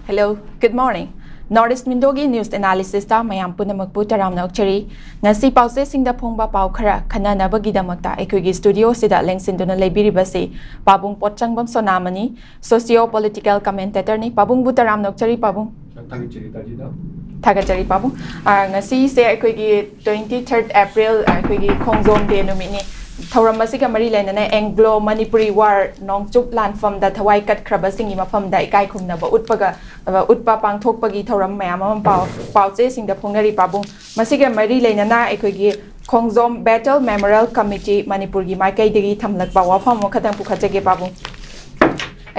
Hello, good morning. Northeast Mindogi News Analysis ta mayam punamakpu taramna okchari. Ngasi pause singda phongba pau khara khana nabagidamata ekhoigi studio sida lengsinduna lebiribasi Pabung Potchangbam Sonamani, Socio political commentator ni Pabung butaramna okchari Pabung. Tajida Pabung. Ngasi se ekhoigi 23rd April ekhoigi Khongjom Day numit ni. Thauramasiga mari lainana Anglo Manipuri War Nongchup landfam da thawai kat khrabasing mafam da ikai khumna ba utpa pangthokpagi thauram mayam am pauche singda phongnari Pabung masiga mari lainana ekhoigi Khongjom Battle Memorial Committee Manipur gi maikai degi thamlakpa wafam khatang pukhachege Pabung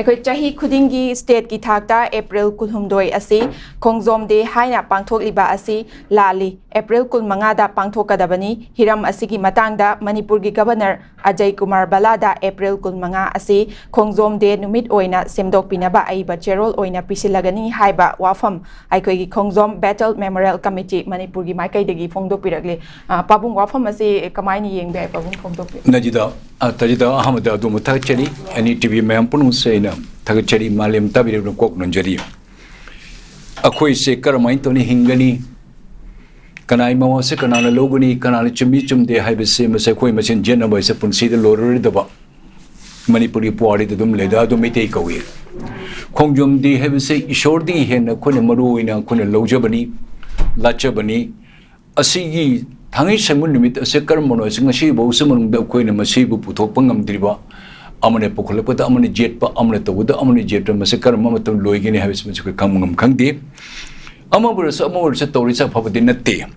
Ekoi chahi khudingi state ki thakta April kulhumdoi asi Khongjom Day haina pangthokliba asi lali April kulmanga da pangthokadabani hiram asigi matangda Manipur gi governor Ajay Kumar Balada April kulmanga asi Khongjom Day numit oina semdokpinaba aiba cherol oina pisilagani haiba wafam aikoi gi Khongjom Battle Memorial Committee Manipur gi maikai degi phongdokpiragle Pabung wafam asi kamaini yengbe Pabung phongdokpi Tajida Ahmad Adu Mutachari newtv mayam punung seina thagachari malem tabire kok nonjari akhoi se karamain toni hingani kanai mawa se kanala loguni kanala chumi chumde haibe se mase khoi machin jena bai se punsi de lorori daba manipuri puari de dum leda dum itei kawi khongjom di haibe se ishor di hen khone maru ina khone lojabani lachabani asigi Tangi semun nimit sekar mono singasi bau semun da koi na masi bu puthok pangam driba amane pokole pata amane jet pa amane tabuda amane jet pa sekar mamatam loigi ne habis masi kamungam khangde amabur sa tori sa phapati natte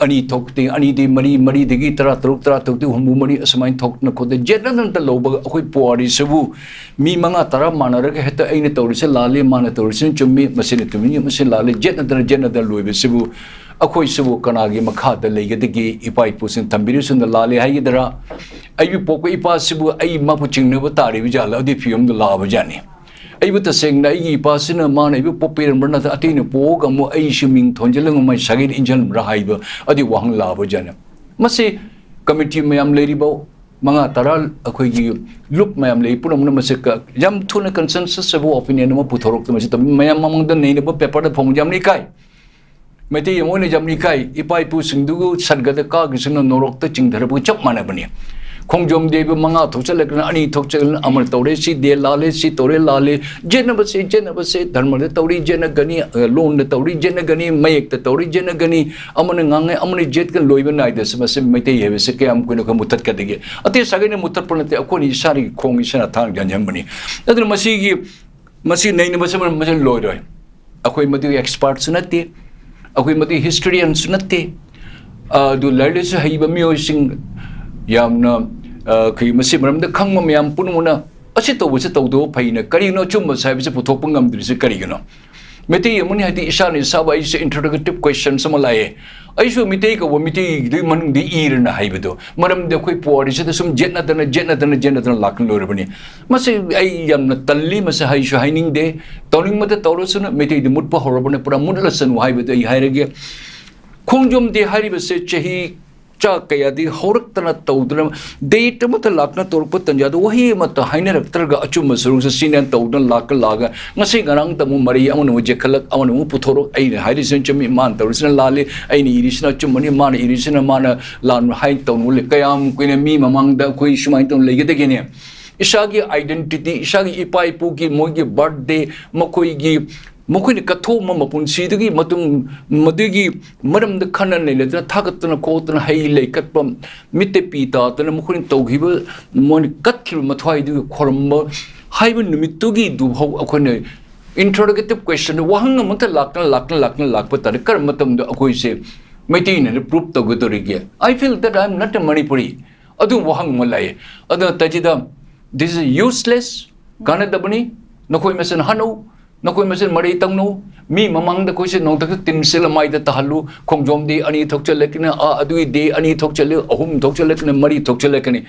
ani thokte ani de mari degi tara tuk tu humbu mari asmain thok na khode jet nan ta loba khoi puari sabu mi manga tara manara ke heta aine tori sa lale mana tori sin chummi masine tumi masin lale jet na loibe sabu akhoi sabu kanagi makha da leigedegi ipai pusin tambiri sun da lale haidara ayu poko ipa sabu ai mapu chingna ba tari bijala adi fium da laba jani aibu ta sengna ai ipa sina mana ibu popir marna ta atine poga mo ai shiming thonjelang mai sagin injal rahaiba adi wahang laba jana masi committee mayam leri bau manga taral akhoi gi loop mayam lei puram na masika jam thuna consensus sabu opinion ma puthorok ta masi mayam mamang da nei ba paper da phong jam ni kai Meti yang mana jam ni kai ipai pu singdu sargada ka gisna norok ta chingdhar bu chap mana bani Khongjom Day bu manga thokchal na ani thokchal amar tore si de lale si tore lale jena base dharma de tori jena gani loan de tori jena gani mayek de tori jena gani amane ngangai amane jet kan loiba nai de samase mete hebe se ke am kuno ka mutat ka dege ate sagane mutat pranate akoni sari khong isana thang janjam bani adun masi nei ne base mase loi roi akoi mati experts nate Akoi mati historians natte do learners haiba miosing yamna kai masi maramda khangma mayam punmuna asi to do phaina kari no chumba sai bise puthok pangam drise kari gano meti yamuni hadi isani saba is interrogative questions samalaye aisu miti ka miti di manung di irna haibado maram de koi pori se sum jetna dana lakn lorabani masi ai yamna talli masa haisu haining de toning mata torosuna miti di mutpa horabane pura mudlasan haibado ai hairege khongjom de hariba se chahi cha kaya di horak tana tawdra date mata lakna torpa tanjado wahi mata haina raktarga achum masrung se sinan tawdan laga ngasi garang tamu mari amanu jekhalak amanu puthorok ai hairi sen chami man tawrisna lale ai ni irisna chumani man irisna mana lan hai tawnu le kayam kuine mi mamang da koi shumai tawn lege de gene isagi identity isagi ipai pu ki mogi birthday makoi gi Mukuni katho mama punsi dagi matung madigi maram the kanan le the thagatna kotna hai le katpam mitte pita tana mukuni tawgiba mon kathil mathwai du khorma haibun numitugi du ho akhone interrogative question wahang mata lakpa tar kar matam do akoi se maitin proof tawgudorige I feel that I am not a Manipuri adu wahang malai adu tajida this is useless kana dabani nakoi mesan hanu Nakoi mesin mari tangno mi mamang da koi se nong tak tin sel mai da tahalu khongjom di ani thokchalekna adui de ani thokchale ahum thokchalekna mari thokchalekni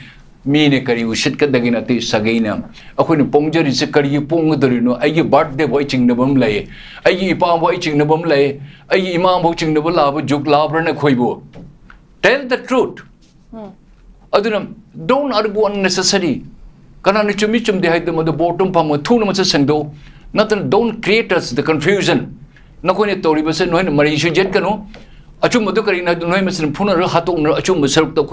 mi ne kari usit ka dagina ti sagaina akoi ne pongjari se kari pong dorino ai birthday boy chingna bam lai ai ipa boy chingna bam lai ai imam boy chingna bala bu juk labra na khoibo tell the truth aduna don't argue unnecessary kana ni chumi chum de haidam the bottom pam thuna ma sengdo Nothing, don't create us the confusion. Nakone Tori was no Marisha Jetkano. Achumatukarina, no Emerson Puna, Haton, Achum, Serto,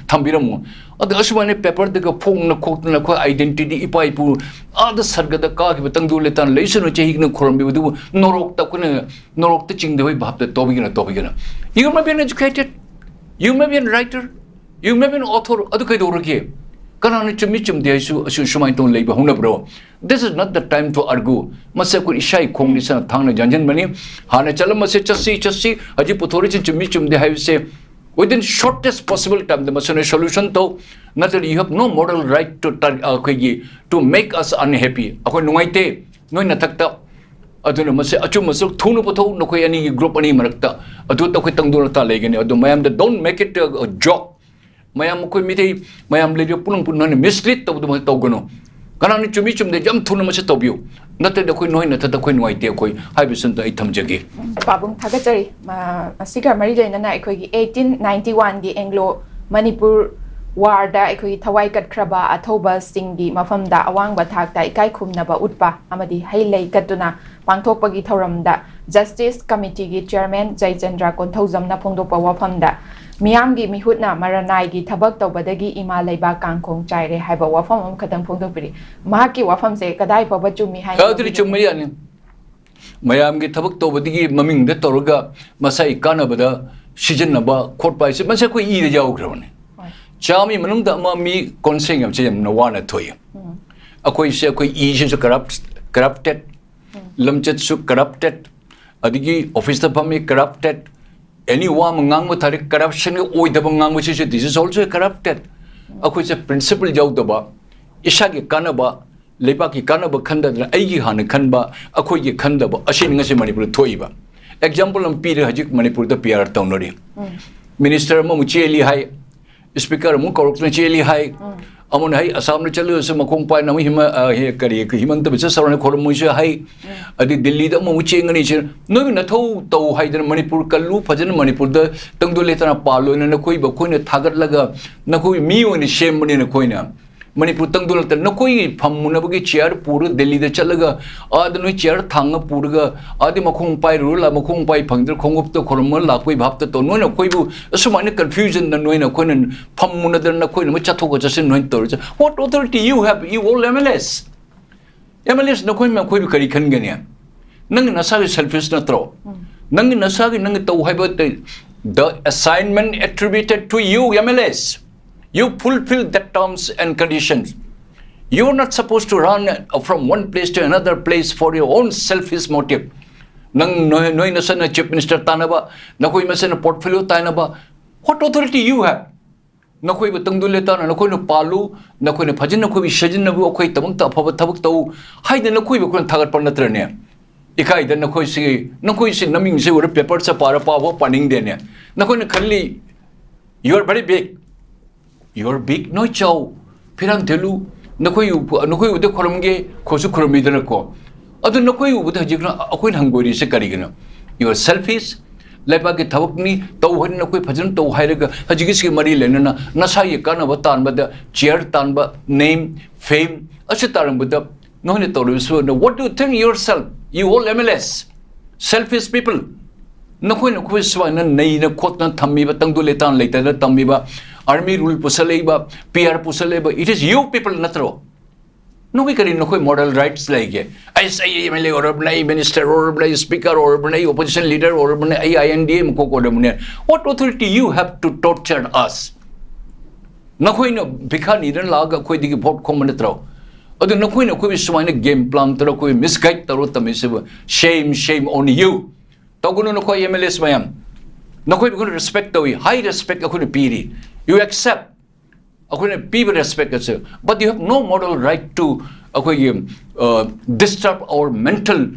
Tambiramo. Or the Ashwane pepper, the Kapong, the Kotan, identity, Ipaipu, all the Sarga, the Kaki, Tanguletan, Lation, which he can Korombi would do, Norok Takuna, Norok teaching the way Bab the Tobigana. You may be an educated, you may be a writer, you may be an author, other Kaidorake. This is not the time to argue. Masakun Ishai Kongnisa Tang Janjan Mani, Hana Chalamase Chasi, Aji Putorichi Chimichum, they have say within shortest possible time the Masone solution though, not that you have no moral right to make us unhappy. Akon Noite, no in a takta. Aduna Mase Achumasuk, Tunupoto, no any group any marakta, Aduta Kitangurata Legani, Adumayam, don't make it a joke. Mayam Kumiti, Mayam Lady Punun mislead of the Togono. Kanani Chumichum, the jump to Namasitobio. Not that the Queen Noina, the Queen White Decoy, Hibison Itam Jagi. Babum Tagatari, a Sika Marija in the night, 1891, the Anglo Manipur War, the Tawaikat Kraba, Atoba, Stingi, Mafamda, Awang Batak, Kaikum Naba Utpa, Amadi, Haile Katuna, Pangtopagi Toramda, Justice Committee Chairman, Jaijendra Kontozam Napondopa Wafamda. Miamgi Mihutna Maranai Tabak Tobadagi Ima Leba Kangkong Chaire have a wafam Katang Pondopiri. Mahaki wafam say Kadai Pabachumi Hai. How did you Mayan? Mayamgi Tabak Tobadigi, Maming the Toruga, Masai Kanabada, Shijanaba, Court by Masako E. the Yaugron. Chami Manunda Mami consing of Jim Nawana Toy. A quay Asians corrupted, Lumchetsu corrupted, Adigi, Officer Pami corrupted. Anyone Mangang corruption, or the Mangang, which is this is also corrupted. A principle Jaudoba, Ishaki Kanaba, Lepaki Kanaba Kanda, Aigihan Kanba, Akoyi Kandaba, Ashin Manipur Toiba. Example on Peter Hajik Manipur the PR Townori. Minister Momucheli High, Speaker Mukorokli High, Amonai, Assam Chalus, Makompa, Namihima, Himanta, Saran Koromusha High, the leader Momuching Nation, no in a toe, hide Manipur Kalu, Pajan Manipur, the Tanguleta Palo, and a Koi, Bakuna, Tagat Laga, Nakui, Miu, and shame in a coina. Manipur Tangulata, Nakoi, Pamunabagi chair, Pura, the leader Chalaga, or the chair, Tanga Purga, or the Makompai Rula, Makompai Pangder, Kong the Koromal, Lakwe, Hapta, no Koibu, so many confusion than Noina Conan, Pamuna, the Nakoin, Machato, just in Winter. What authority you have, you all MLS? MLS no Koima Koibu Karikangania. Nang Nasari selfish na throw. Nang Nasari Nang the assignment attributed to you, MLS. You fulfill the terms and conditions. You are not supposed to run from one place to another place for your own selfish motive. Nang no Nasana Chief Minister Tanaba, Nakoi Masana portfolio Tanaba. What authority you have? Nakoi Tanguleta, Nakoi Palu, Nakoi Pajana Koi Shajinabu, Koi Tamanta, Pabatabto, hide the Nakoi Tagat Panatrania. Ikai, the Nakoi si Naming Zero Peppers a Parapa, Panning Denia. Nakoi Kali, you are very big. You are big, no chow, Pirantelu, Nakoi the Koromge, Kosukuramidanako. Other Nakoi with a Jigna, Aquin Hungary Sekarigano. You are selfish, Lepaki Tawakni, Tawhan Nakoi Pajan, Tawhiraga, Hajiski Marie Lenana, Nasai Kanavatan, but the chair Tanba, name, fame, Ashitaram with the Nonitoru. What do you think yourself? You all MLS, selfish people. Nakoi Nakuiswana, Naina, Kotna, Tamiba, Tanguletan, later, Tamiba, Army rule Pusaleba, PR Pusaleba. It is you people, Natro. No, we can no moral rights like I say MLA or Minister or Speaker or opposition leader or INDM Kokodamune. What authority you have to torture us? No, Bikani, then Laga Quidi Port Commentator. Other no queen of Quiswana game plan to misguide the Rotamisiva. Shame on you. Toguno no MLS Mayam. No going to respect the high respect of the you accept. People respect us, but you have no moral right to disturb our mental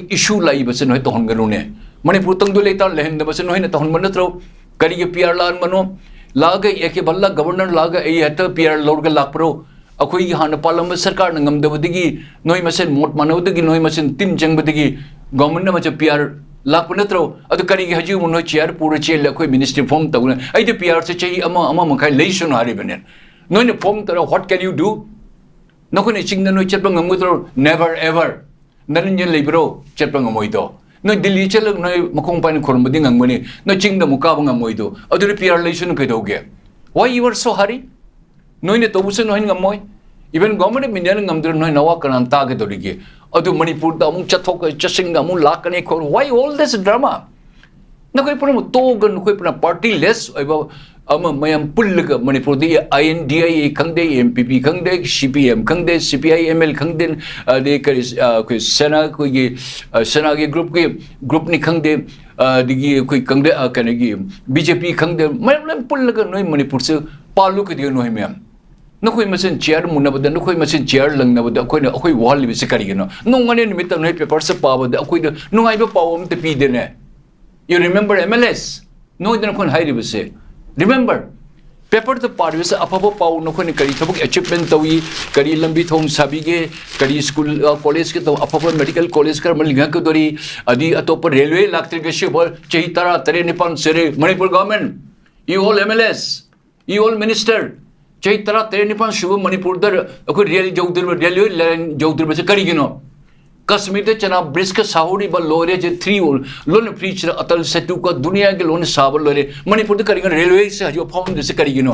issue like Basan to Hongarune. Manipur Tanguleta, Lehenda Basan to Honmanatro, Kari PR Lan Mano, Laga Ekebala, Governor Laga Eata, PR Lorga Lapro, Akui Hana Palama Sarkar, Nangam Devadigi, Noimasan, Mot Manodigi, Noimasan, Tim Jangbadigi, Governor PR. Lapunatro, other Kari Haju no chair, poor chair, Lakoi Ministry form Taguna. I the PR such a Amamakai Lation Haribanen. No in a form, what can you do? No connection the no chapang, never ever. narin yan libro chatpang amoy do no Delhi chalak no makong pain khorum bading angmani no chingda mukabang amoy do aduri PR relation kai doge why you are so hurry no ne to busen no hin amoy even government min yan ngamdur no nawa kanan ta ge dorige adu Manipur da amung chathok chasing da amung lakane khor why all this drama na koi pura to gan koi pura party less ama mayam pullaga Manipur di INDIA khangde MPP khangde CPM khangde CPIML khangde de kari koi sena koi sena ge group ni khangde digi koi khangde kanagi BJP khangde mayam pullaga noi Manipur se palu ke di noi mayam nakoi masin chair munabada nakoi masin chair langnabada koi na koi wall bi se kari gino nongane nimit noi paper se pawada koi nungai ba pawam te pi de ne you remember MLS no idana kon hairi bi se remember paper the part was apabo paw no khoni kari thabuk achievement tawi kari lambi thong sabige kari school college ke to apabo medical college kar malinga ko dori adi atop railway laktre ke shibol chehi tara tare nipan sere Manipur government you all MLS you all minister chehi tara tare nipan shubo Manipur dar ko rail jogdir railway line jogdir se kari gino Kashmir te chana bridge ka sahuri ba lore je 3 lone preach atal setu ka dunia ke lone sabal lore Manipur te kari railway se hajo found se kari gino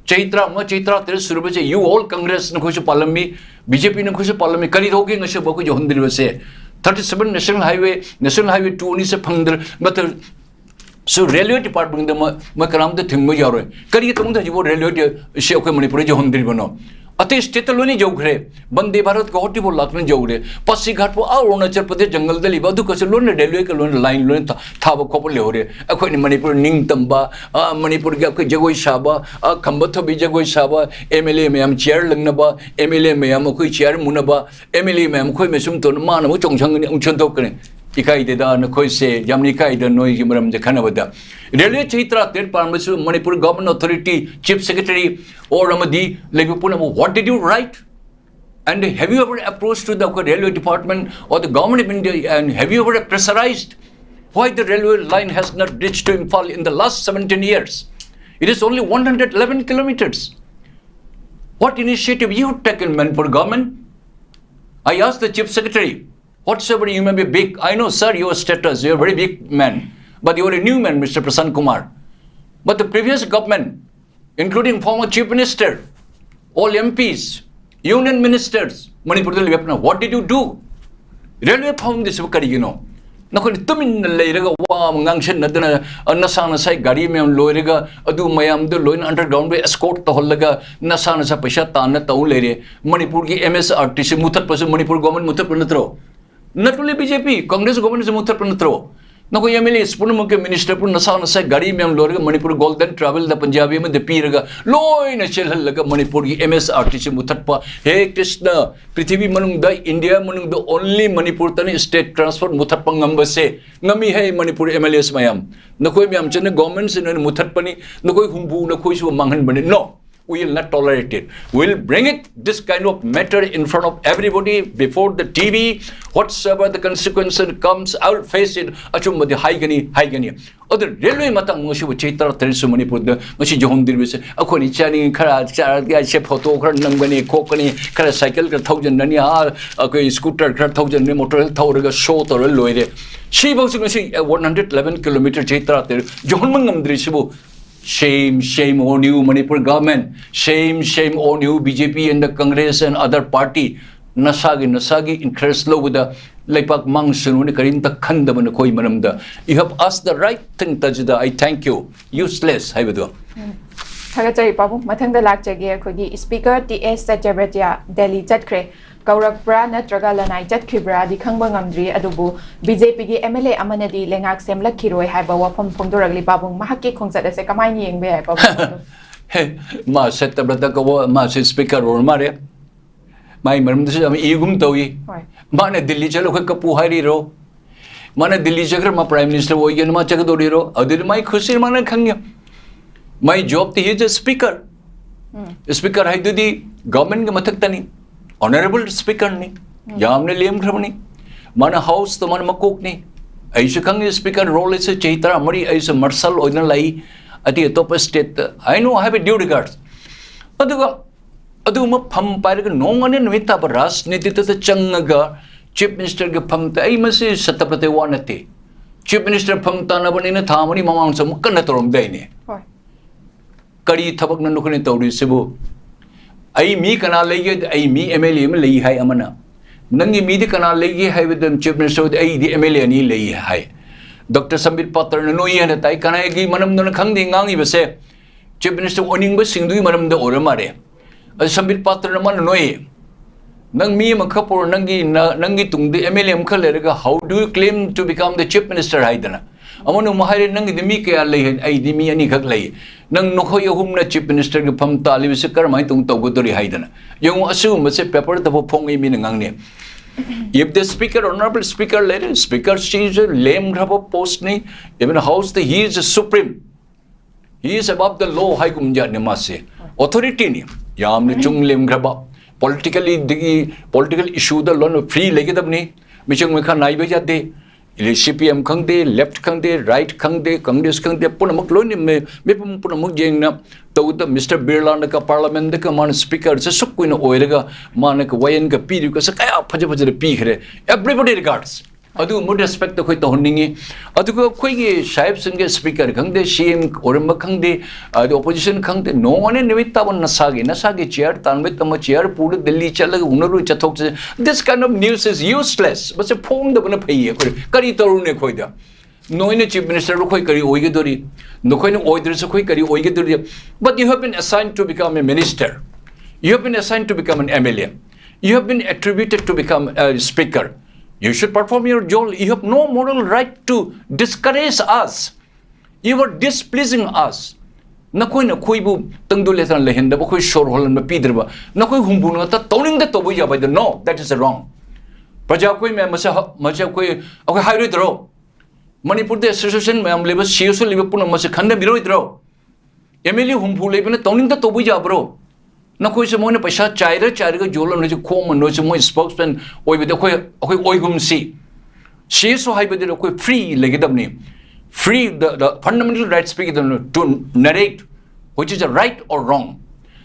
chaitra tere surbe je you all Congress no khosh palami BJP no khosh palami kari hoge ngashe ba ko jo hundir se 37 national highway 2 ni se phangdar but so railway department ma karam de thingmo yaro kari tong da jo railway se ko Manipur je hundir bano अति state Loni जोग्रे बंदे भारत को होटी बोल लाखने जोग्रे पश्चिम घाट पर अरुणाचल प्रदेश जंगल दली बादु कसे लोने railway के लोने लाइन लोने था वो खोपल ले हो रहे अखोनी मणिपुर निंग तंबा मणिपुर के अखोई जगोई साबा खंबतो भी जगोई साबा MLA में हम चेयर लगनबा MLA में हम अखोई चेयर मुनबा MLA में हम अखोई में सुम तो मान वो चोंगचंग उंचन तो करें इकाई दे दा न कोई से जामनी इकाई दा नोई की मरम जे खाना बदा रेलवे चित्रा तेर पारमसु Manipur government authority chief secretary और अमदी लेगुपुन what did you write and have you ever approached to the railway department or the government of India and have you ever pressurized why the railway line has not reached to Imphal in the last 17 years it is only 111 kilometers what initiative you have taken Manipur government I asked the chief secretary whatsoever you may be big, I know, sir, your status, you're a very big man. But you're a new man, Mr. Prasanna Kumar. But the previous government, including former chief minister, all MPs, union ministers, Manipur, what did you do? Railway found this, you know. Nakoni tumin leiraga wa ngangshen nadana nasana sai gari me loirega adu mayam do loin underground be escort to hollaga nasana sa paisa tan na tau leire Manipur ki MSRTC muthar pas Manipur government muthar pranatro not only BJP Congress government is muthar pranatro nako MLA spunum ke minister pun nasana sai gari me loirega Manipur golden travel the Punjabi me de piraga loin chel hollaga Manipur ki MSRTC muthar pa he Krishna prithvi manung da India manung the only Manipur tani state transfer muthar pangam base ngami hai Manipur MLAs mayam nakoi myam chane government se no muthar pani nakoi humbu nakoi su manghan bane no we will not tolerate it we will bring it this kind of matter in front of everybody before the TV whatsoever the consequence comes I will face it achum madi high gani other railway matang moshi chitra terisu Manipur the moshi johon dir bise akhoni chani khara chara ga se photo khara namgani kokani khara cycle ka 1000 nani akoi scooter khara 1000 ne motor thauraga show tor loire shi bosi moshi 111 kilometer chitra ter johon mangam drisibu shame on you Manipur government shame on you BJP and the Congress and other party nasagi interest low with the Laipak Mang Sununi Karinta Kandaman Koi Manamda. You have asked the right thing, Tajida. I thank you. Useless, I will do. Tagajay Babu, Matanga Lakjagi, Kogi, Speaker TS Sajabratia, Delhi Jatkre, Kaurak Bra, Natragalanai Jatkibra, the Kangbangandri, Adubu, BJP, MLA Amanadi, Lengak Semla Kiro, Habawa from Duragli Babu, Mahaki Kongsa, the Sekamani, and Bear. Hey, Ma set the Brother Ma Speaker or Maria. My mum is Igum Toy. Mana Diligel Kapuhariro. Mana Dilijagra, my Prime Minister, Oyan Machadoriro, Adil my Kusin Mana Kanya. My job he is a speaker. Speaker Haidudi, government Matakani, honorable speaker ni, Yamne Liam Kramani, Mana House the Manamakokni. Aishakang is speaker role is a Chaitra, Mari is a Marsal Oinalai at the top state. I know I have a due regards. Aduma Pam Paragon, no one in Vita Baras, Nitita the Changaga, chief minister ge pham ta ai masi satapate wa nate chief minister pham ta na bani na thamani mamang sam kan torom dai ne kari thabak na nukune tawri sibu ai mi kana lege ai mi MLA ma lei hai amana nangi mi di kana lege hai with them chief minister ai di MLA ni lei hai Dr. Sambit Patra na noi na tai kana gi manam na khangdi ngangi base chief minister oning ba singdui manam da oramare Sambit Patra na man noi nang mi ma khapur nangi tungdi MLA am khale ga how do you claim to become the chief minister haidana amanu mahare nang di mi kaya lei ai di mi ani khak lei nang nokho yahum na chief minister ge pham tali se kar mai tung tau godori haidana yung asu ma se paper da phong mi ngang ne if the speaker honorable speaker later speaker sees a lame grab post ne even house the he is supreme he is above the law hai kum ja ne ma se authority ni yam ne chung lame grab political issue da lon free lege dab ni michung me khan nai be ja de CPM khangde left khangde right khangde congress khangde punamak loni me punamak jeng na to the Mr. Birla na ka parliament da ka man speaker se sukku na oiraga man ka wayan ka pi ka sa kaya phaje pi khre everybody regards adu mo respect to khoi to honningi adu ko khoi ge sahib singh ge speaker khangde CM oram khangde adu opposition khangde no one nimita ban na sage chair tanbe tam chair pura delhi chalag unaru chathok this kind of news is useless but se phone da bana phai kari toru ne khoi da noine chief minister khoi kari oige dori no khoi no oider se khoi kari oige dori but you have been assigned to become a minister you have been assigned to become an MLA you have been attributed to become a speaker you should perform your role you have no moral right to discourage us you are displeasing us nakoi bu tangdule tan lehen da khoi shor holan ma pidirba nakoi humbu na ta toning da tobu ya by the no that is wrong praja koi me masa koi okay hairu dro Manipur the association me am leba CSO leba puna masa khanda biro dro MLA humbu leba na toning da tobu ya bro na koi se moine paisa chaira ga jolam ne khom no se moi spokesman oi be de koi oi gum si so hai be de koi free legedam ne free the fundamental right speak to narrate which is a right or wrong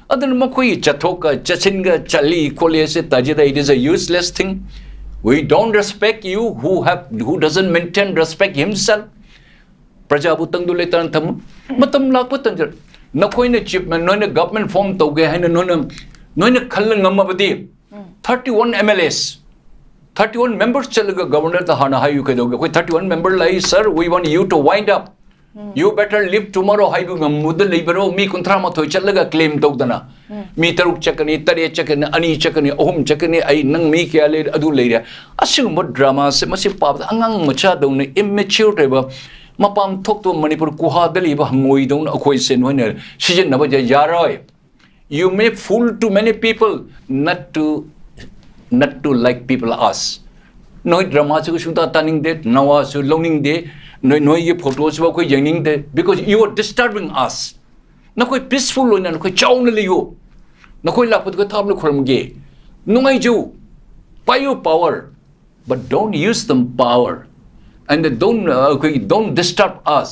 adan ma koi chathoka chachinga chali kole se tajida it is a useless thing we don't respect you who doesn't maintain respect himself prajabu tangdule tan tham matam lakpa tanjar nakoine chief man noine government form toge haina noine khal ngamabadi 31 MLAs 31 members chalaga governor the hana hayu ke doge koi 31 member lai sir we want you to wind up you better live tomorrow hayu ngamud leibero mi kunthra ma thoi chalaga claim dogdana mi taruk chakani tare chakani ani chakani ahum chakani ai nang mi kya le adu leira asugum drama se masi pap angang macha dong immature reba mapam thok to Manipur kuha dali ba hangoi dong akhoi se noine season na ba yaroi you may fool to many people not to like people us noi drama chu sunta taning de nawa su loning de noi ye photos ba koi jengning de because you are disturbing us na koi peaceful lo na koi chaung le yo na koi laput ko tham lo khoram ge nungai ju by your power but don't use them power and don't disturb us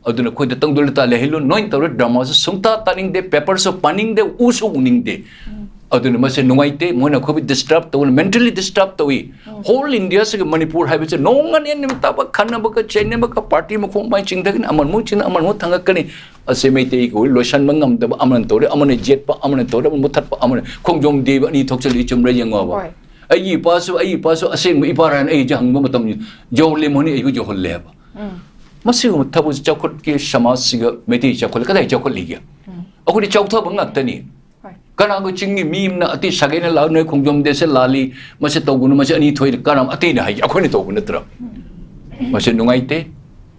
aduna koi da tangdul ta le hilo noin tawre drama so sungta taning de paper so panning de usu uning de aduna ma se nungai te mona ko bi disturb to mentally disturb to whole India se Manipur have se nongan en ta ba khana ba ka chene ba ka party ma khong bai ching da aman mu chin aman mu thanga kani ase mai te ko lotion mangam da aman tore aman jet pa aman tore mu that pa aman khongjom de ba ni thok chali chum re yang ba ai paso aseng mo iparan ai jang mo matam jo le mo ni ai jo hol le ba masi mo thabu chakot ke samaj siga meti chakol kadai chakol liga akuri chawtha bangak tani kana go chingi mim na ati sagena la noi khongjom de se lali mase togunu mase ani thoi kanam ati na hai akhoni togun tra mase nungai te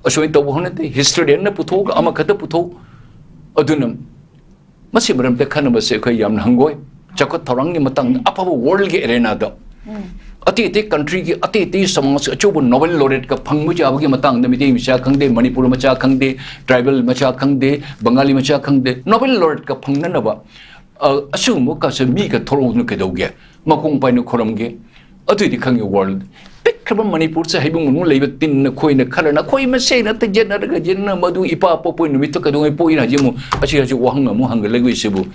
asoi tobu honate historian na putho ama khata putho adunam masi maram te khana mase khoi yam hangoi chakot thorang ni matang apaba world ge arena da ati country gi ati samaj achubu Nobel laureate ka phangmu jabu gi matang da miti misha khangde Manipur macha khangde tribal macha khangde Bengali macha khangde Nobel laureate ka phangna na ba asum ka se mi ka thoro nu ke doge makong pai nu khoram ge ati di khangi world pek khaba Manipur se haibung nu leiba tin na khoi na khala na khoi ma se na te jen na ga jen na madu ipa po po nu mi to ka dong po ina jimu achi achi wahang mu hang legui sibu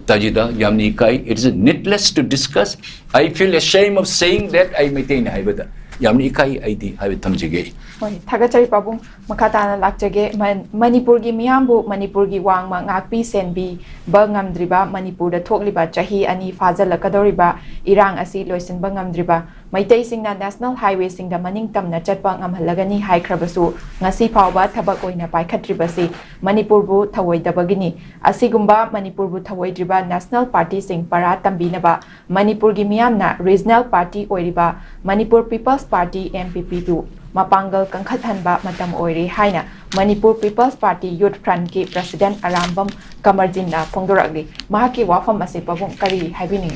Tajida, Yamni Kai, it is needless to discuss. I feel ashamed of saying that I maintain Haibada. Yamni Kai, I did have it Tamjige. Tagachari Pabung, Makatana Lakjage, Manipurgi Miambu, Manipurgi Wang, Mangakpi, Senbi, Bangam Driba, Manipur, the Tokliba, Jahi, Ani, Faza Lakadoriba, Irang Asi, Loisin Bangam Driba, Maitay sing na National Highway sing the Maning Tam na Chatpang am Halagani High Krabasu, Ngasi Pauba, Tabakoina by Katribasi, Manipurbu, Tawai Dabagini, Asigumba, Manipurbu Tawai Driba, National Party sing Paratam Binaba, Manipurgi Miamna, Regional Party Oiriba, Manipur People's Party MPP2. Mapangal Kankhathanba Matam Oiri Haina, Manipur People's Party Youth Front Ki President Arambam Kamarjinna Pongdoragli, Mahaki Wafam Asipabung Kari Habini.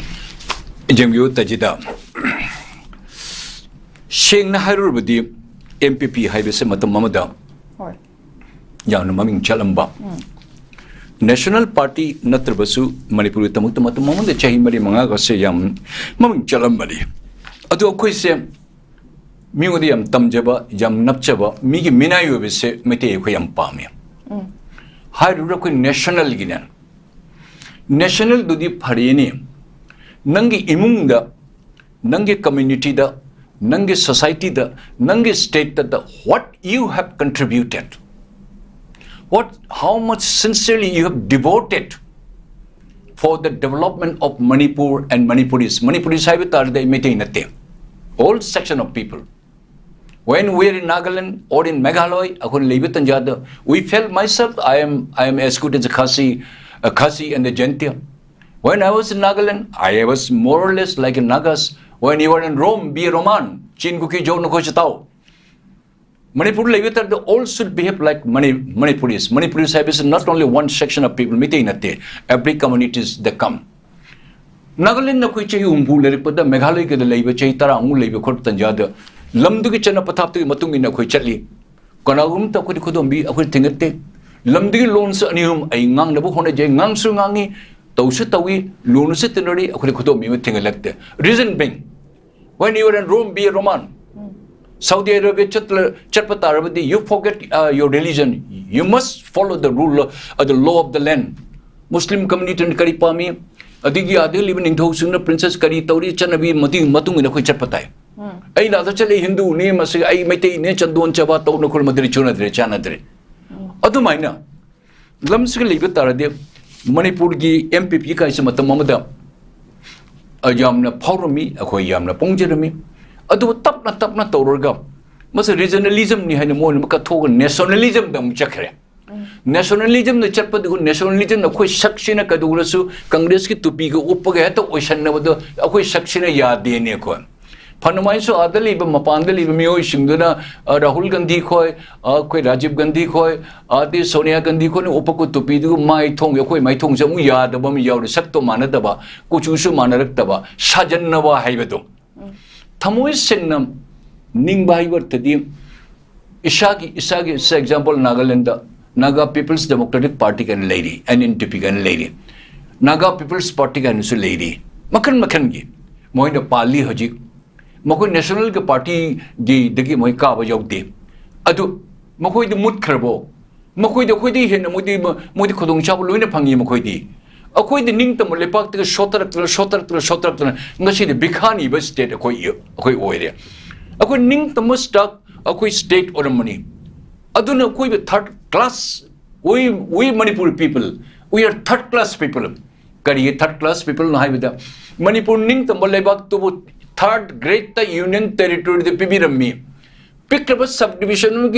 Jemyu Tajida Sheng Naharubudi MPP Hibis Matam Mamada Yan Maming Chalamba National Party Natrabasu Manipur Tamutamatum, the Chahimari Mangaga say Yam Maming Chalambali. Ado Quise Mudium Tamjaba, Yam Napchaba, Migi Minayu say Mete Quayam Pamia. High Rukun National Guinan National Dudi Parini Nangi Imunda Nangi community da Nangi society da Nangi state da what you have contributed, how much sincerely you have devoted for the development of Manipur and Manipuris. Manipuris are they maintain a all section of people. When we are in Nagaland or in Meghalaya, we felt myself I am as good as a Khasi and a Gentia. When I was in Nagaland, I was more or less like a Nagas. When you were in Rome, be a Roman. Chinguki Jo Nokochatao. Manipur Levitar, they all should behave like Manipuris. Manipuris is not only one section of people, every communities that come. Nagaland Nakuchi Umbu, Meghalaya, the Labor Chaitara, Labor Court Tanjada, Lamduki Chana Patatu Matung in a Kuchali, Konagum Takudikodumbi, a good thing at it. Lamdi loans anium, a Ngang Nabuhona Jang Sungangi. Tausitawi, Lunacitinary, a elected. Reason being, when you were in Rome, be a Roman. Saudi Arabia, Chapatarabi, you forget your religion. You must follow the rule of the law of the land. Muslim community in Karipami, Adigi Adi living in Tosuna, Princess Karitori, Chanabi, Matung in a Chapatai. I another Hindu name, I may take nature don't Chabato, no Kurmadrichuna, Chanadre. Adumina. Lamsili Vitarade. Manipur gi MPP ka isa matamamada ayamna pawrami akhoi yamna pongjerami adu tapna tawrga mas regionalism ni haina mon ka thog nationalism dam chakhre nationalism ne chapad gu nationalism akhoi saksina kadurasu congress ki tupi go upga ta oisan na bado akhoi saksina yade ne ko Panamai so Adali, Mapandali, Mio Shinguna, Rahul Gandhi Koi, Rajiv Gandhi Koi, Adi Sonia Gandhi Koi, Opaku Tupidu, my tongue, Yoko, my tongue, Zamuya, the Bamia, the Secto Manadaba, Kuchusu Manarakaba, Sajanava Haivedo. Tamu is Senam, Ningbai were Tadim, Ishagi, is example Nagalanda, Naga People's Democratic Party and lady, and in typical lady. Naga People's Party and is a lady. Makangi, Moina Pali Haji. Makoi National Party di degi moi ka ba yaude adu makoi de mut kharbo makoi de khoi di hen modi khodong chab loina phangi makoi di akoi de ning tam lepak te shotarak ngasi de bikhani ba state akoi oire akoi ning tam stak akoi state or money aduna koi be third class we Manipur people we are third class people kari third class people na hai bida Manipur ning tam lebak to third great union territory the Pibirami. Picked up a subdivision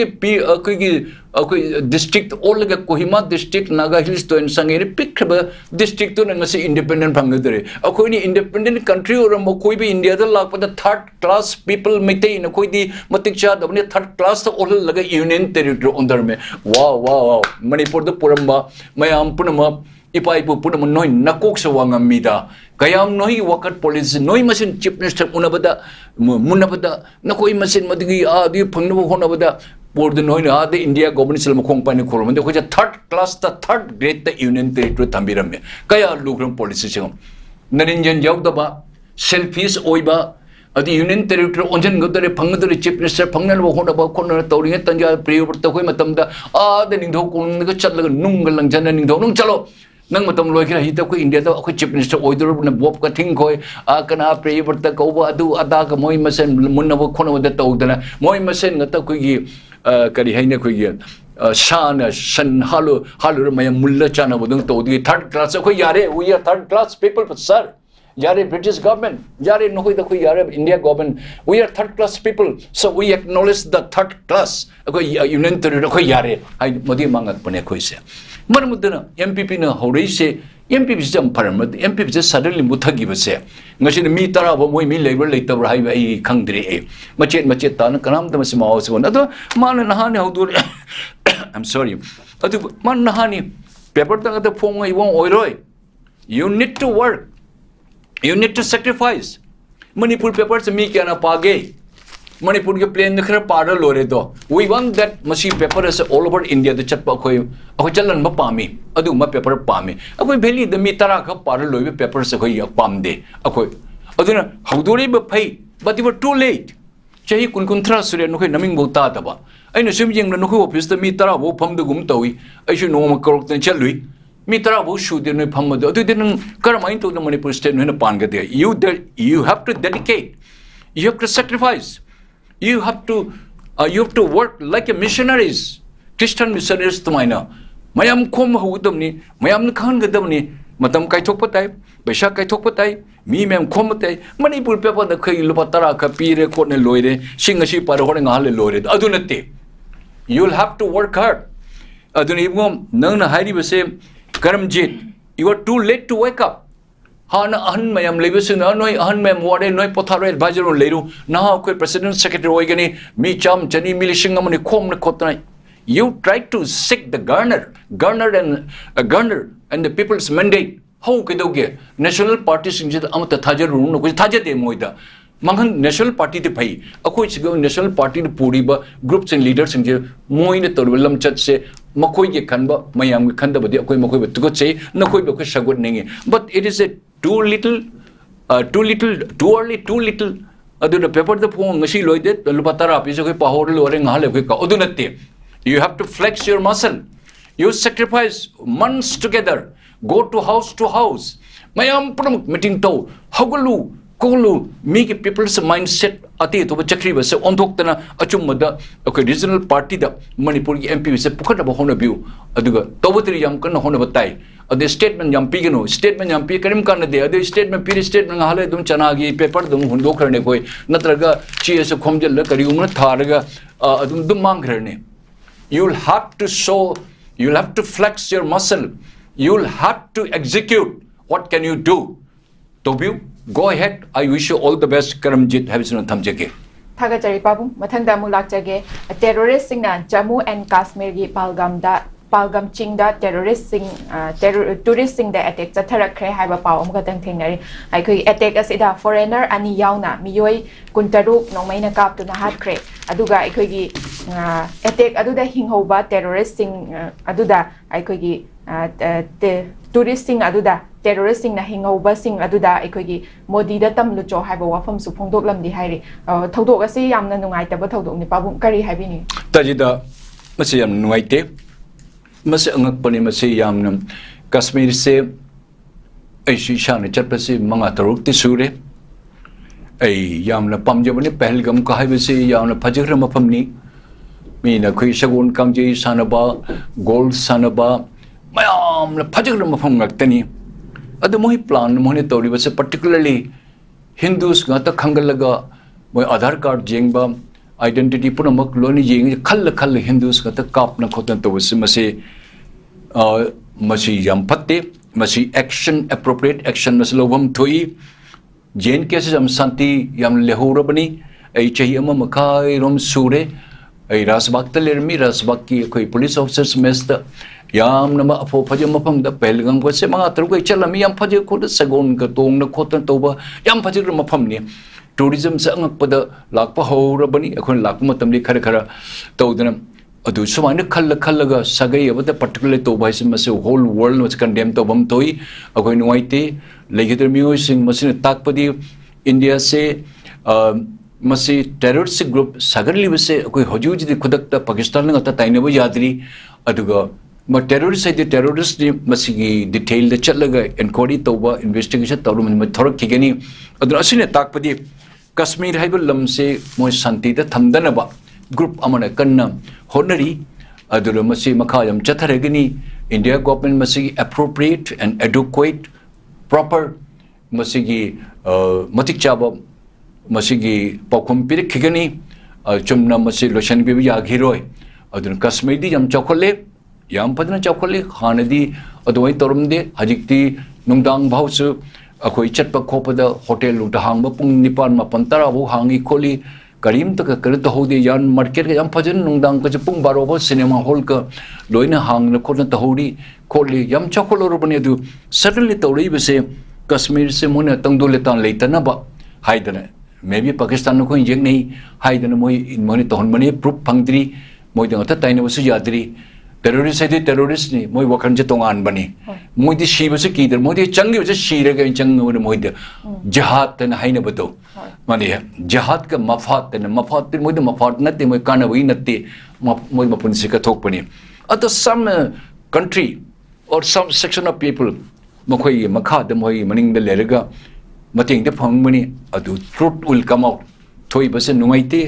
district, all like Kohima district, Naga Hills to and Sangere, picked up a district to and say independent Pangadere. A Koi independent country or a Mokoibi India, the law for the third class people maintain a Koidi Maticha, the third class all like a union territory under me. Wow, Manipur the Puramba, my Ampunama. If I put them on Nakoksa Wangamida, Kayam Noi Wakat Police, Noi Masin Chief Minister Munabada, Nakoi Masin Madigi, the Pungu Honabada, for the Noina, the India government company Kurum, which is a third class, the third great union territory Tambirame, Kaya Lugrum politician. Narinjan Yaudaba, selfies Oiba, the union territory, Onjan Gudare, Pangadari Chief Minister, Pangal Honaba, Corner, Taurin, Tanja, Prior, Tahumatamda, the Nindokun, the Chatla, Nungalang, Nung Chalo. nang matam loi kira hita ko India ta ko chief minister oidur na bob ka thing khoi a kana pre barta ko ba adu ada ka moi masen munna bo khona da to dana moi masen ngata ko gi kari haina ko gi shana san halu mayam mulla chana bo dong to di third class ko yare we are third class people but sir yare British government yare no ko da ko yare India government we are third class people so we acknowledge the third class ko union to ko yare ai modi mangat pone ko se man mudana MPP na hore se MPP jam param MPP je suddenly muthagi base ngasi mi tara bo moi mi labor later hai ai khangdri e machet ta na kanam ta mas maw se ado man na ha ne haudur I'm sorry adu man na ha ni paper ta ta phong ai wong oiroi you need to work you need to sacrifice Manipur papers me kya na page Manipur ke plane ne khara pada lore do we want that machine paper is all over India the chat pa khoi chalan ma pami adu ma paper pami akoi beli the mi tara kha pada loi paper se khoi pam de akoi aduna haudori ba phai but you were too late chahi kun thra sure no khoi naming bo ta da ba aina sim jeng no khoi office the mi tara bo pham de gum tawi ai shu no ma korok tan chalui mi tara bo shu de no pham de adu din karamain to the Manipur state no pan ga de you have to dedicate you have to sacrifice you have to work like a missionaries Christian missionaries to maina mayam khom hudam ni mayam khan gadam ni matam kai thok patai baisha kai thok patai mi mem khom patai Manipur paper da khai lupa tara ka pire ko ne loire singa si par hore nga le loire adu natte you'll have to work hard adu ni ngom nang na hairi base karamjit you are too late to wake up hana ahan mayam lebesina noi ahan mayam wade noi potharo advisor on leru na ko president secretary oigani mi cham chani milising amani khom na khotna you try to seek the garner and the people's mandate how kedoge national party sinje amata thajaru no ko thajade moida mangan national party de phai akoi chigo national party de puri ba groups and leaders sinje moine torwalam chat se makoi ge khanba mayam ge khanda badi akoi makoi ba tugo chei na koi ba ko sagot ninge but it is a too little adu the paper the phone ngasi loide lupatara apise koi pahor lore ngale koi ka adu natte you have to flex your muscle you sacrifice months together go to house mayam pram meeting to hagulu kolu me people's mindset ati to chakri ba se onthok tana achum da okay regional party da Manipur ki MP se pukhat ba hona view aduga tobutri yam kan hona batai ade statement yam pigeno statement yam pi karim kan de ade statement piri statement hale dum chana gi paper dum hundo kharne koi natraga chi se khomjel la kari umna tharaga dum mang kharne you'll have to flex your muscle you'll have to execute what can you do Tobiu go ahead I wish you all the best Karamjit habisuna thamjage thagachari pabu mathangda mu lakjage terrorist singna Jammu and Kashmir gi Palgam chingda terrorist tourist sing da attack chatharakre haiba paw amga tang thengnari ai khoi attack asida foreigner ani yauna miyoi kuntaruk nongmaina kap tu na hatkre aduga ai khoi gi attack aduda hinghoba terrorist sing aduda ai khoi gi tourist sing aduda terrorist sing na hinghoba sing aduda ai khoi gi modi da tamlu cho haiba wafam su phongdok lamdi hairi thodok asi yamna nungai taba thodok ni pabu kari haibini Tajida masi yam nungai te masi angak pani masi yamna Kashmir se ai shi shane chatpase manga taruk ti sure ai yamna pamjabani Pahalgam ka haibase yamna phajigra mafamni mina khoi sagon kamje sanaba gold sanaba mayam na phajigra mafam ngaktani adu mohi plan mohne tori base particularly Hindus ga ta khangalaga moi Aadhaar card jengba identity punamak loni jeng khall Hindus ga ta kapna khotan to base masi yam phatte masi action appropriate action maslobam thoi jain cases am santi yam lehorabani ai chahi ama makai rom sure ai rasbak ta lermi rasbak ki khoi police officers mesta yam nama apho phaje mafam da Pahalgam ko se manga taru kai chalami yam phaje ko da sagon ka tong na khotan toba yam phaje mafam ni tourism sa ngak pada lakpa horabani akhon lakpa matam li khara tawdana adu sumaina khallaga sagai abada particularly toba is mase whole world was condemn to bam toi akhoi nuaite legider music masine takpadi India se masi terrorist group sagarli base akhoi hojuji di khudak ta Pakistan nga ta tainaba yadri aduga terrorist है terrorist ने मसीगी detail the चल लगा inquiry तोबा investigation तौर में थोड़ा किगनी other असीने ताक पदी कश्मीर है बल्लम से मोय शांति द थमदन बा group अमन कन्ना होनरी अदर मसी मखायम चथरेगनी India government मसीगी appropriate and adequate proper मसीगी मतिक चाबा मसीगी पाकुम पिर किगनी चुमना मसी लोशन भी यागिरोय अदर कश्मीर दी जम चौखले याम फदना चौखले हानदी अदोई तोरमदे हजिकती नुंगदांग भावसु अखोई चटप खोपदा होटल लुट हांग पुंग निपान मापन तराबो हांगी खोली करीम तक कर तहोदे यान मार्केट के याम फजन नुंगदांग का पुंग बारोबो सिनेमा हॉल का लोइना हांग न खोना तहोडी खोली याम चौखलो रोबने दु सडनली तोरी बसे कश्मीर से मुने तंगदोले तान लेतना बा हाइदने मे भी पाकिस्तान को इंजेक्ट नहीं हाइदने मोई तोहन मने प्रूफ फंगद्री मोई दंगता ताइने वसु यादरी terrorist है terrorist नहीं मोई वखन जे तोंगान बनी मोई दी शी बसे कीदर मोई दी चंगी बसे शीरे के चंग मोई मोई दे जहाद तन हाइने बतो माने है जहाद का मफाद तन मफाद मोई दे मफाद नते मोई काना वही नते मोई मपुन से कथोक बनी अत some country or some section of people मखोई मखा द मोई मनिंग द लेरगा मतिंग द फंग बनी अदु truth will come out थोई बसे नुंगाइते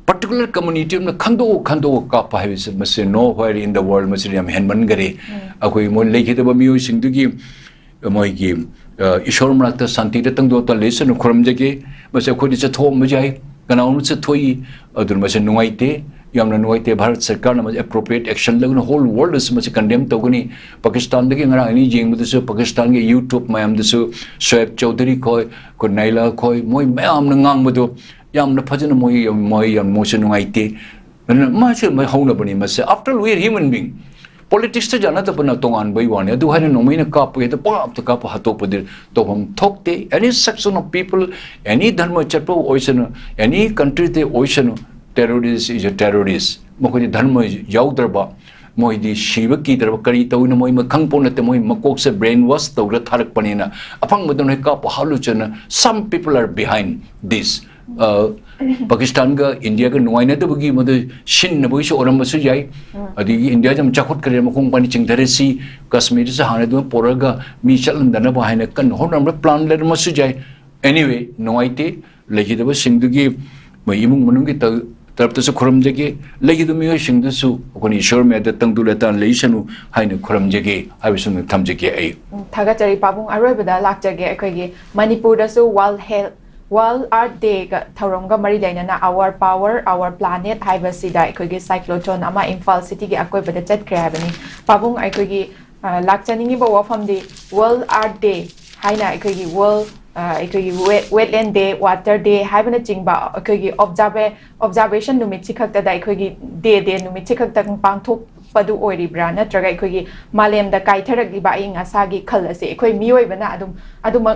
particular community में खंदो का पाए से मसे nowhere in the world मसे हम हेनमन करे अकोई मोल लेके तो बमियो सिंधुगी मोई की ईश्वर मनाते शांति ते तंग दो तो लेसन खुरम जगे मसे खुद से थो मजाई कनाउन से थोई अदुर मसे नुआइते यामना नुआइते भारत सरकार ने मसे appropriate action लगन whole world से मसे condemn तो Ghani Pakistan दगे ngara ani jeng बदसु Pakistan के YouTube मैम दसु शोएब चौधरी को नाइला कोई मोई मैम नंगांग बदो यामना फजन मोई याम मोशन नुआइते मासे मै हौना बनी मसे after we are human being politics से जाना तो बना तोंगान बई वाने दु हाने नोमिन काप तो पाप तो काप हातो पदिर तो हम थोकते any section of people any धर्म चटो ओइसन एनी कंट्री ते ओइसन टेररिस्ट इज अ टेररिस्ट मखोदि धर्म याउदरबा मोइदी शिव की तरफ करी तौन मोइ मखंग पोनते मोइ मकोक से ब्रेन वॉश तौर थारक पनेना अफंग मदन काप हालुचन some people are behind this Pakistan का इंडिया का नुआइना तो बगी मद शिन नबुई से ओरम बसु जाई अदि इंडिया जम चाखुत करे मखों पानी चिंगधरेसी कश्मीर से हाने दु पोरगा मी चलन बाहाने कन हो नंबर प्लान लेर मसु जाई एनीवे नुआइते लेगिदब सिंगदुगी मै इमुंग मनुंगी तरफ से खुरम जगे लेगिदु मियो सिंगदसु कोनी ईश्वर में द तंगदु लेता लेसनु हाइने खुरम जगे हाइबसु थम जगे आई थागा चरी पाबुंग अरोबदा लाक जगे अखोगी मणिपुर दसु World Art Day का थौरंगा मरी लेना Our Power Our Planet हाइबसिदा अखोगी साइक्लोट्रॉन अमा इम्फाल सिटी के अकोई बदे चटख्रे हाइबनी पाबुंग अखोगी लाक्चनिंगी बो वफम दे World Art Day हाइना अखोगी World अखोगी Wetland Day Water Day हाइबना चिंगबा अखोगी ऑब्जर्वेशन नुमित सिखक्ता दा अखोगी डे नुमित सिखक्ता पांगथोक पदु ओइरिब्रा नत्रगा अखोगी मालेम द काइथरगलिबा इंग असागी खल असे अखोई मियोइबना अदुम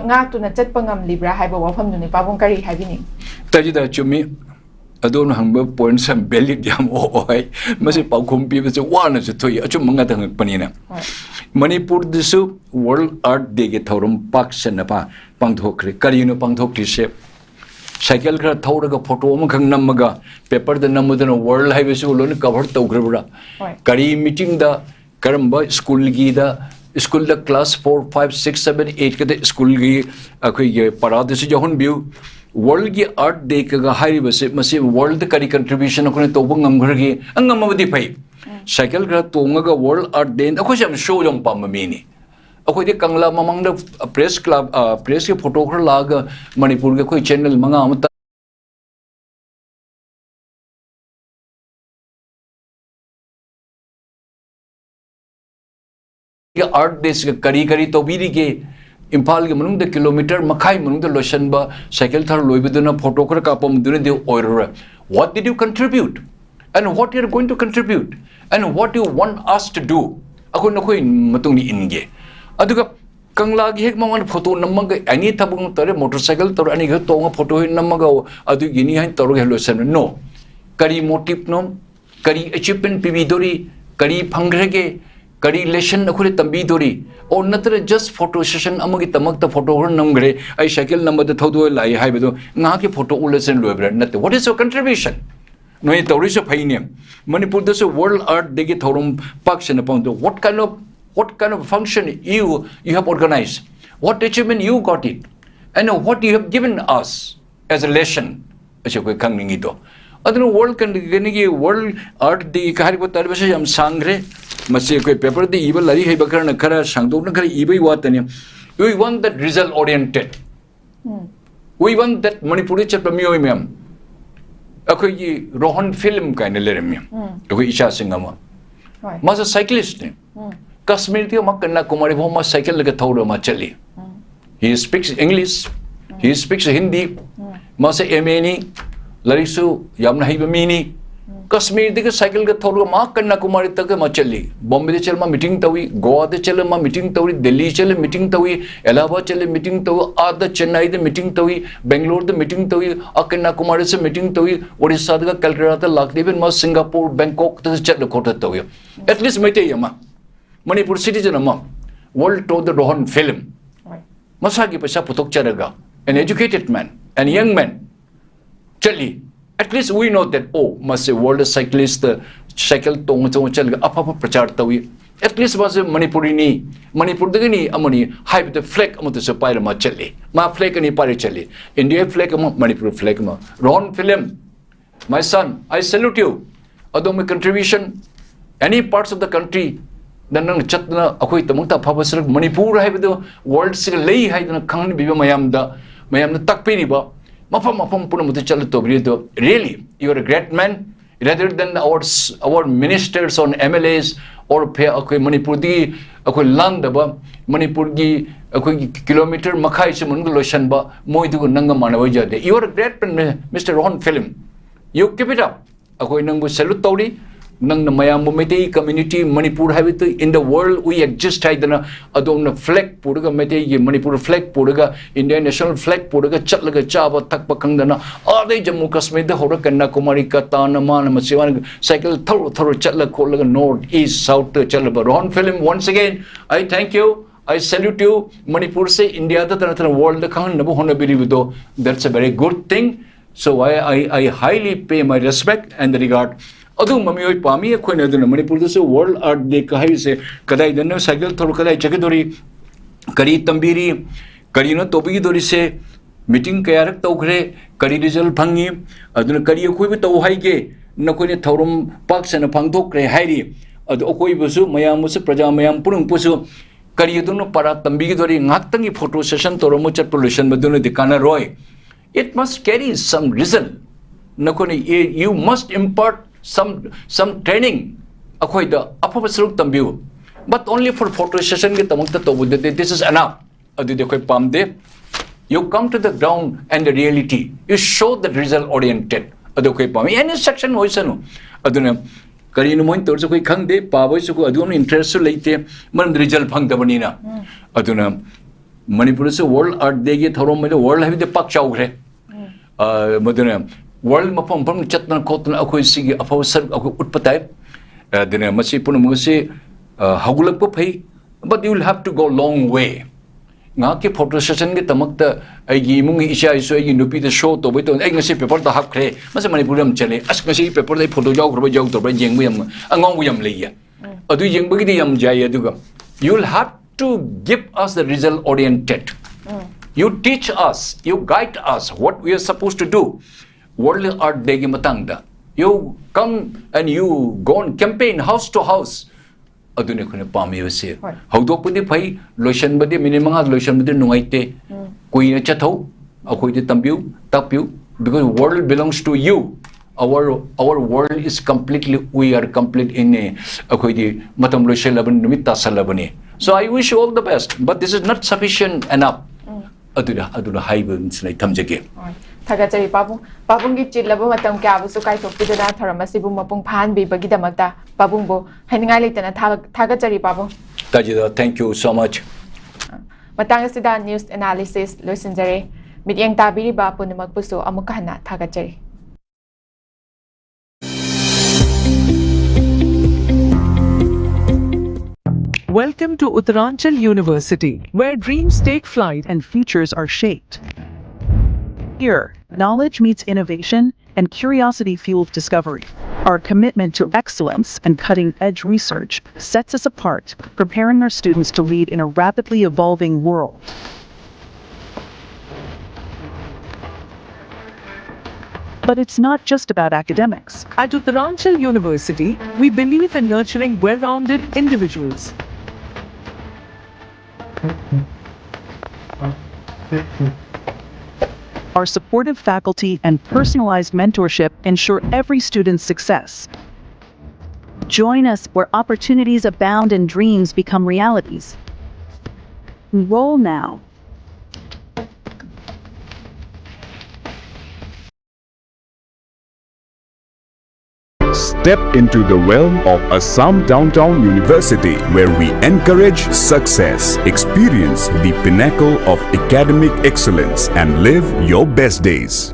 ngaktuna chatpa ngamlibra haiba wafam nuni pabung kari haibini tajida chumi adon hangba points am valid yam oi mase paukhum pi bese wana se thoi achum manga thang panina manipur disu world art day ge thorum pak sen pa pangthokre karino pangthokri se cycle kra thoraga photo am khang namaga paper da namudana world highway su lon cover tawgrabra kari meeting da karamba school gi da school the class 4 5 6 7 8 के school की अखोई के पराद से जहन view world की art day का हाई बसे मसे वर्ल्ड करी कंट्रीब्यूशन अखोने तोबो ngamgrgi angamabadi phai cycle gra tongaga world art day अखोई से शो जम पाम मेनी अखोई दे कंगला ममंग द प्रेस क्लब प्रेस के फोटोग्राफर लाग मणिपुर के कोई चैनल मंगा अमता आर्ट डेस करी तो बीरी के इम्फाल के मनुंग किलोमीटर मखाई मनुंग लोशन बा साइकिल थर लोइबदुना फोटो कर कापम दुने दे ओइर what did you contribute and what you are going to contribute and what you want us to do अखो नखोई मतुंग नि इनगे अदुगा कंगला की हेक मंगन फोटो नमग एनी थबुंग तरे मोटरसाइकिल तर अनि घ तोंग फोटो नमग अदु गिनी हाइन तरो हे लोशन नो करी मोटिव नो करी अचीवमेंट पिबिदोरी करी फंग्रेगे करी लेशन अखुले तंबी दोरी और नत्र जस्ट फोटो सेशन अमगी तमक फोटो हर नमगरे आई साइकिल नंबर द थौदो लाई हाइबदो nga के फोटो उलेसन लोइब्रा नते what is your contribution noi tawri so phai ne Manipur da so world art de gi thorum pak sen upon the what kind of function you have organized, what achievement you got it, and what you have given us as a lesson acha ko kang ningi to adunu world kan gi world art de kahari ko tarbe se am sangre mase ko paper de iba lari hai bakar na khara sangdok na khara ibai wat ne we want that result oriented. We want that Manipuri chat pamiyoi mem akoi gi rohan film kind of lerem mem akoi isha singama masa cyclist ne Kashmir ti mak Kanyakumari bhoma cycle laga thawra ma chali. He speaks English, he speaks Hindi, masa MA ni larisu yamna haiba mi ni Kashmir de cycle ga thawra ma Kanyakumari tak ma chali. Bombay de chal ma meeting tawi, Goa de chal ma meeting tawi, Delhi chal meeting tawi, Allahabad chal meeting tawi, Ada Chennai de meeting tawi, Bangalore de meeting tawi, Kanyakumari se meeting tawi, Odisha de Calcutta Lakdip ma Singapore, Bangkok de chal kota tawi. At least mete yama Manipur citizen among world told the Rohan film. Masagi Pasha Putok Charaga, an educated man, and young man. Chali, at least we know that, oh, must say world cyclist, cycle tong chalga, apa prachartawi. At least was a Manipurini, Manipur Dagani, Amoni, hype the flag among the Sapira Machali, Ma flag and Iparichali, India flag among Manipur flag. Rohan film, my son, I salute you. Although my contribution, any parts of the country. Dan nang chat na akoi tamang ta phaba Manipur hai bedo world sig lei hai na khang bi mayam na takpe ni ba mafam puna mutu chal to bri do really you are a great man rather than our ministers on MLAs or phe akoi Manipur di akoi land ba Manipur gi akoi kilometer makhai se mun lotion ba moi du nanga manawa ja de you are a great man Mr. Rohan film you keep it up akoi nang bu salute tawri nang na mayam mete community Manipur have it in the world we exist hai dana adom na flag puraga mete ye Manipur flag puraga Indian national flag puraga chatlaga chaba takpa kangdana ade Jammu Kashmir da hora Kanyakumari ka tanama na masiwan cycle thoro chatla kholaga north east south chalaba Rohan film once again I thank you I salute you Manipur se India da tana world da khang nabu hona biri bido that's a very good thing so I highly pay my respect and regard adu mamioi pami khoi na duna Manipur da se world art de kahai se kadai dan cycle thor kadai chakidori kari tambiri kari no tobi dori se meeting kayarak tawkhre kari result phangi aduna kari khoi bi taw hai ge na koi ne thorum pak sana phangthok kre hairi adu koi busu mayam musu praja mayam purung pusu kari dunu para tambi dori ngaktangi photo session toromo chat pollution maduna dikana roy it must carry some reason na koi you must impart some training akhoi da apha saruk tambiu but only for photo session ge tamang ta to this is enough adu de khoi pamde you come to the ground and the reality you show the result oriented adu khoi pam any section hoisanu aduna kari no moin tor so khoi khangde paboi so adu no interest so leite man result phang da bani na aduna Manipur se world art de ge thorom me world have de pak chau gre maduna world mapam chatna khotna akoi sigi afau sar akoi utpatai dina masi pun masi hagulak pa phai but you will have to go long way nga ke photo session ge tamakta ai gi mung isha iso ai nupi de show to bai to ai ngasi paper ta hak khre masa Manipuram chale as ngasi paper dai photo jaw khro jaw to bai jeng bu yam angong bu yam leiya adu jeng bu gi de yam jai adu ga you will have to give us the result oriented you teach us you guide us what we are supposed to do world art day gi matangda you come and you go on campaign house to house adune khone pami se hawdok pudi phai lotion badi minimum lotion badi nungaite koi na chathau akhoi de tambiu tapiu because world belongs to you our world is completely we are complete in akhoi de matam lotion laban numit ta salabani so I wish you all the best but this is not sufficient enough aduna haibun snai thamjage Thagachari Babung gi chilaba matam kya bu su kai thokpidana tharamasibu mapung phan bi bagi damakta babung bo haningai leitana thagachari babung Tajida thank you so much matang asida news analysis loisinjare midyang tabiri ba punimak pusu amuka hana thagachari Welcome to Uttaranchal University, where dreams take flight and futures are shaped. Here, knowledge meets innovation, and curiosity-fueled discovery. Our commitment to excellence and cutting-edge research sets us apart, preparing our students to lead in a rapidly evolving world. But it's not just about academics. At Uttaranchal University, we believe in nurturing well-rounded individuals. Our supportive faculty and personalized mentorship ensure every student's success. Join us where opportunities abound and dreams become realities. Enroll now. Step into the realm of Assam Downtown University, where we encourage success, experience the pinnacle of academic excellence, and live your best days.